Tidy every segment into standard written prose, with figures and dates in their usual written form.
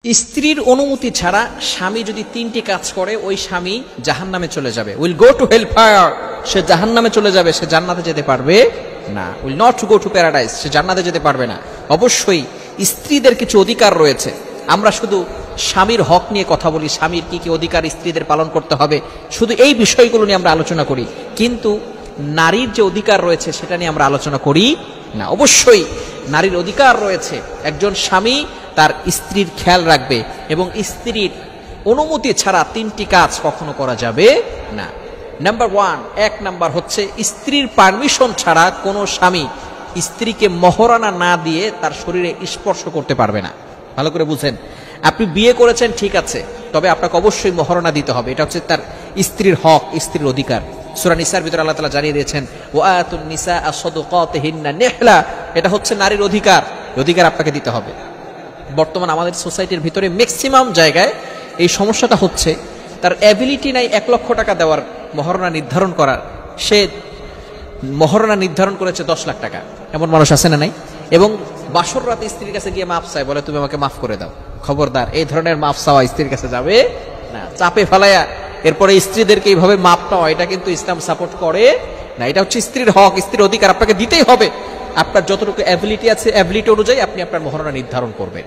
স্ত্রীর অনুমতি ছাড়া স্বামী যদি তিনটি কাজ করে ওই স্বামী জাহান্নামে চলে যাবে, will go to hell fire, সে জাহান্নামে চলে যাবে, সে জান্নাতে যেতে পারবে না। Will not to go to paradise, সে জান্নাতে যেতে পারবে না। অবশ্যই স্ত্রীদের কিছু অধিকার রয়েছে। আমরা শুধু স্বামীর হক নিয়ে কথা বলি, স্বামীর কি কি অধিকার স্ত্রীদের পালন করতে হবে, শুধু এই বিষয়গুলো নিয়ে আমরা আলোচনা করি, কিন্তু নারীর যে অধিকার রয়েছে সেটা নিয়ে আমরা আলোচনা করি না। অবশ্যই নারীর অধিকার রয়েছে। একজন স্বামী তার স্ত্রীর খেয়াল রাখবে এবং স্ত্রীর অনুমতি ছাড়া তিনটি কাজ কখনো করা যাবে না। নাম্বার ওয়ান, এক নাম্বার হচ্ছে স্ত্রীর পারমিশন ছাড়া কোনো স্বামী স্ত্রীকে মহরানা না দিয়ে তার শরীরে স্পর্শ করতে পারবে না। ভালো করে বুঝেন, আপনি বিয়ে করেছেন ঠিক আছে, তবে আপনাকে অবশ্যই মহরানা দিতে হবে। এটা হচ্ছে তার স্ত্রীর হক, স্ত্রীর অধিকার। সূরা নিসার ভিতরে আল্লাহ তাআলা জানিয়ে দিয়েছেন ওয়াতুন নিসাআ সাদাকাতিহিন্না নিহলা, এটা হচ্ছে নারীর অধিকার, অধিকার আপনাকে দিতে হবে। বর্তমান আমাদের সোসাইটির ভিতরে ম্যাক্সিমাম জায়গায় এই সমস্যাটা হচ্ছে, তার অ্যাবিলিটি নাই 1 লক্ষ টাকা দেওয়ার, মহরণা নির্ধারণ করার, সে মহরণা নির্ধারণ করেছে 10 লাখ টাকা। এমন মানুষ আছে না নাই? এবং বাসর রাতে স্ত্রীর কাছে গিয়ে মাফ চায়, বলে তুমি আমাকে মাফ করে দাও। খবরদার, এই ধরনের মাফ চাওয়া স্ত্রীর কাছে যাবে না। চাপে ফেলায়া এরপরে স্ত্রীদেরকে এইভাবে মাপ পাওয়া, এটা কিন্তু ইসলাম সাপোর্ট করে না। এটা হচ্ছে স্ত্রীর হক, স্ত্রীর অধিকার, আপনাকে দিতেই হবে। আপনার যতটুকু অ্যাবিলিটি আছে, অ্যাবিলিটি অনুযায়ী আপনি আপনার মহরণা নির্ধারণ করবেন।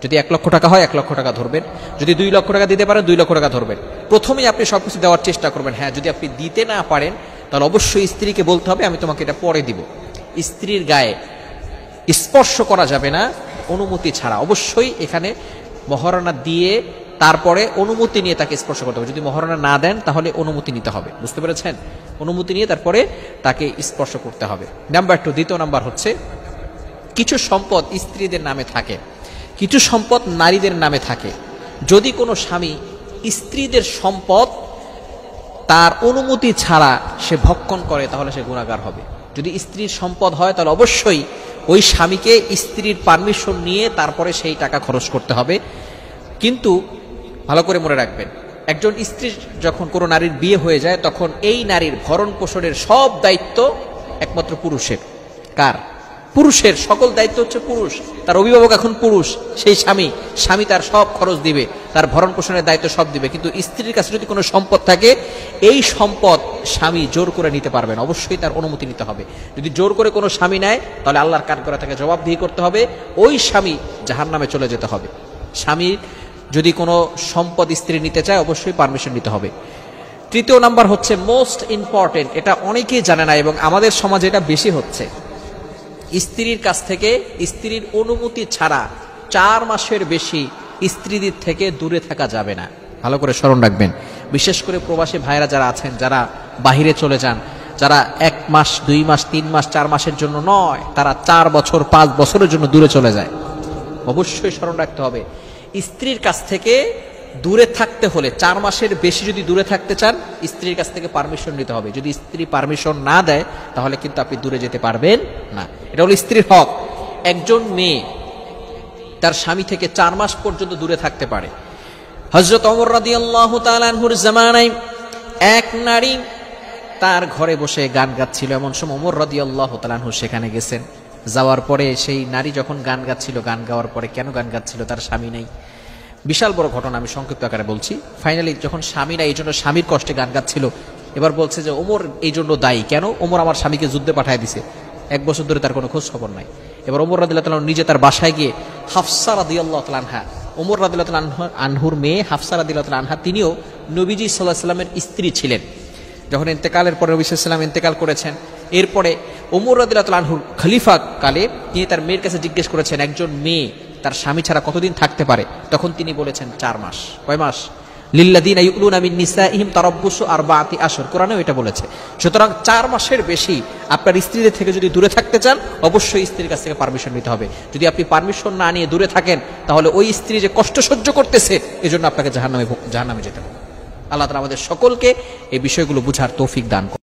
যদি 1 লক্ষ টাকা হয় 1 লক্ষ টাকা ধরবেন, যদি 2 লক্ষ টাকা দিতে পারেন 2 লক্ষ টাকা ধরবেন। প্রথমেই আপনি সবকিছু দেওয়ার চেষ্টা করবেন। হ্যাঁ, যদি আপনি দিতে না পারেন তাহলে অবশ্যই স্ত্রীকে বলতে হবে আমি তোমাকে এটা পরে দিব। স্ত্রীর গায়ে স্পর্শ করা যাবে না অনুমতি ছাড়া। অবশ্যই এখানে মহরণা দিয়ে তারপরে অনুমতি নিয়ে তাকে স্পর্শ করতে হবে। যদি মহরণা না দেন তাহলে অনুমতি নিতে হবে, বুঝতে পেরেছেন? অনুমতি নিয়ে তারপরে তাকে স্পর্শ করতে হবে। নাম্বার 2, দ্বিতীয় নাম্বার হচ্ছে কিছু সম্পদ স্ত্রীদের নামে থাকে, কিছু সম্পদ নারীদের নামে থাকে। যদি কোনো স্বামী স্ত্রীদের সম্পদ তার অনুমতি ছাড়া সে ভক্ষণ করে তাহলে সে গুনাহগার হবে। যদি স্ত্রীর সম্পদ হয় তাহলে অবশ্যই ওই স্বামীকে স্ত্রীর পারমিশন নিয়ে তারপরে সেই টাকা খরচ করতে হবে। কিন্তু ভালো করে মনে রাখবেন, একজন স্ত্রী যখন কোনো নারীর বিয়ে হয়ে যায় তখন এই নারীর ভরণ পোষণের সব দায়িত্ব একমাত্র পুরুষের। কার? পুরুষের। সকল দায়িত্ব হচ্ছে পুরুষ, তার অভিভাবক এখন পুরুষ। সেই স্বামী তার সব খরচ দিবে, তার ভরণ পোষণের দায়িত্ব সব দিবে। কিন্তু স্ত্রীর কাছে যদি কোনো সম্পদ থাকে, এই সম্পদ স্বামী জোর করে নিতে পারবে না, অবশ্যই তার অনুমতি নিতে হবে। যদি জোর করে কোনো স্বামী নেয় তাহলে আল্লাহর কাঠ করে তাকে জবাবদিহি করতে হবে, ওই স্বামী জাহান্নামে চলে যেতে হবে। স্বামী যদি কোনো সম্পদ স্ত্রী নিতে চায় অবশ্যই পারমিশন নিতে হবে। তৃতীয় নাম্বার হচ্ছে মোস্ট ইম্পর্টেন্ট, এটা অনেকেই জানে না এবং আমাদের সমাজে এটা বেশি হচ্ছে। স্ত্রীর কাছ থেকে স্ত্রীর অনুমতি ছাড়া 4 মাসের বেশি স্ত্রীদের থেকে দূরে থাকা যাবে না। ভালো করে স্মরণ রাখবেন। বিশেষ করে প্রবাসী ভাইরা যারা আছেন, যারা বাহিরে চলে যান, যারা 1 মাস 2 মাস 3 মাস 4 মাসের জন্য নয়, তারা 4 বছর 5 বছরের জন্য দূরে চলে যায়। অবশ্যই স্মরণ রাখতে হবে, স্ত্রীর কাছ থেকে দূরে থাকতে হলে 4 মাসের বেশি যদি দূরে থাকতে চান স্ত্রীর কাছ থেকে পারমিশন নিতে হবে। যদি স্ত্রী পারমিশন না দেয় তাহলে কিন্তু আপনি দূরে যেতে পারবেন না। এটা হলো স্ত্রীর হক। একজন মেয়ে তার স্বামী থেকে 4 মাস পর্যন্ত দূরে থাকতে পারে। হযরত ওমর রাদিয়াল্লাহু তাআলা আনহুর জামানায় এক নারী তার ঘরে বসে গান গাচ্ছিল। এমন সময় ওমর রাদিয়াল্লাহু তাআলা আনহু সেখানে গেছেন। যাওয়ার পরে সেই নারী যখন গান গাচ্ছিল, গান গাওয়ার পরে কেন গান গাচ্ছিল? তার স্বামী নেই। বিশাল বড় ঘটনা, আমি সংক্ষিপ্ত আকারে বলছি। ফাইনালি যখন স্বামী নাই, এই জন্য স্বামীর কষ্টে গান গাচ্ছিল। এবার বলছে যে ওমর এই জন্য দায়ী। কেন? ওমর আমার স্বামীকে যুদ্ধে পাঠিয়ে দিছে, 1 বছর ধরে তার কোনো খোঁজ খবর নাই। এবার ওমর রাদিয়াল্লাহু তাআলা নিজে তার বাসায় গিয়ে হাফসা রাদিয়াল্লাহু তাআলা আনহা, ওমর রাদিয়াল্লাহু তাআলা আনহুর মেয়ে হাফসা রাদিয়াল্লাহু তাআলা আনহা, তিনিও নবীজি সাল্লাল্লাহু আলাইহি ওয়াসাল্লামের স্ত্রী ছিলেন। যখন ইন্তেকালের পরে নবী সাল্লাল্লাহু আলাইহি ওয়াসাল্লাম ইন্তেকাল করেছেন, এরপরে ওমর রাদিয়াল্লাহু তাআলা আনহুর খলিফা কালে তিনি তার মেয়ের কাছে জিজ্ঞেস করেছেন একজন মেয়ে তার স্বামী ছাড়া কতদিন থাকতে পারে? তখন তিনি বলেছেন 4 মাস। কয় মাস? লিল্লাযিনা ইউলুনা মিন নিসাইহিম তারাব্বুসু 4 আশহুর, কোরআনেও এটা বলেছে। সুতরাং 4 মাসের বেশি আপনার স্ত্রীদের থেকে যদি দূরে থাকতে চান অবশ্যই স্ত্রীর কাছ থেকে পারমিশন নিতে হবে। যদি আপনি পারমিশন না নিয়ে দূরে থাকেন তাহলে ওই স্ত্রী যে কষ্ট সহ্য করতেছে এজন্য আপনাকে জাহান্নামে যেতে হবে। আল্লাহ তাআলা আমাদের সকলকে এই বিষয়গুলো বুঝার তৌফিক দান করুন।